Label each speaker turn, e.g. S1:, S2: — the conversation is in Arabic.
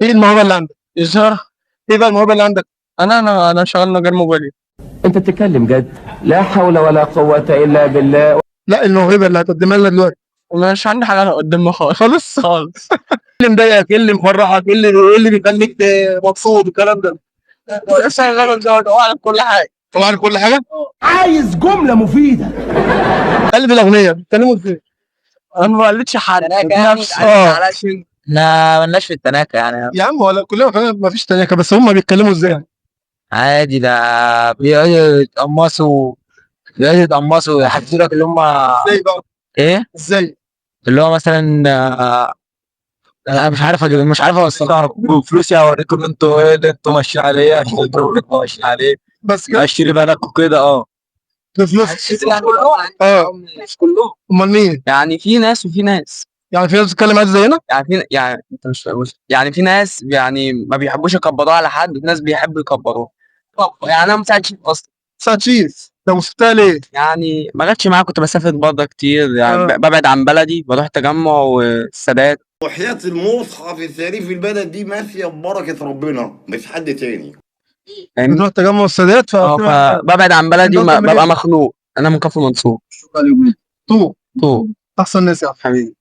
S1: ايه الموهبه اللي عندك؟
S2: الشهرة.
S1: ايه بقى الموهبه اللي عندك؟
S2: انا شغال نجار موبايل.
S3: انت بتتكلم جد؟ لا حول ولا قوة الا بالله.
S1: لا، الموهبه اللي هتقدمها لنا دلوقتي.
S2: مش عندي حاجة قدامنا خالص
S1: خالص.
S2: خالص.
S1: ايه اللي مضايقك؟ ايه اللي مفرحك؟ ايه اللي بيخليك مبسوط الكلام ده؟
S2: شغال اعرف كل حاجة.
S1: طبعا كل حاجه.
S3: عايز جملة مفيدة.
S1: قلب الاغنيه بتتكلموا ازاي؟
S2: انا ما قلتش حد نفسي.
S4: لا ملناش في التناكة يعني.
S1: يا عم ولا كلنا ما فيش تناكه، بس هم بيتكلموا ازاي يعني؟
S4: عادي، ده بيقعدوا يتقمصوا، يحسوا لك اللي هم
S1: ازاي بقى؟
S4: ايه،
S1: ازاي؟
S4: اللي هو مثلا انا مش عارف اوصلها لكم. فلوسي هوريكم انتوا ايه اللي انتوا ماشيين عليه عشان انتوا ماشيين عليه.
S1: بس كده؟
S4: اشتري بالك وكده.
S1: بفلوس.
S4: يعني
S1: مش كلهم. امال مين؟
S4: يعني في ناس وفي ناس.
S1: يعني في ناس بتتكلم عادي زينا؟
S4: يعني انت مش فاهم. يعني في ناس يعني ما بيحبوش يكبروها على حد، وفي ناس بيحبوا يكبروها. يعني انا مساعد شيف اصلا.
S1: ساعة شيف ده وسبتها ليه؟
S4: يعني ما جاتش معايا، كنت بسافر بره كتير يعني.
S1: آه.
S4: ببعد عن بلدي، بروح تجمع والسادات.
S5: وحياة المصحف الشريف البلد دي ماشية ببركة ربنا مش حد تاني.
S4: فاهمني؟
S1: بتروح تجمع السادات
S4: فببعد عن بلدي
S1: انت أصلاً
S4: وببقى
S1: منين؟
S4: مخنوق. انا من كفر منصور.
S1: طوب.
S4: طول.
S1: احسن ناس يا عم.
S4: حبيبي.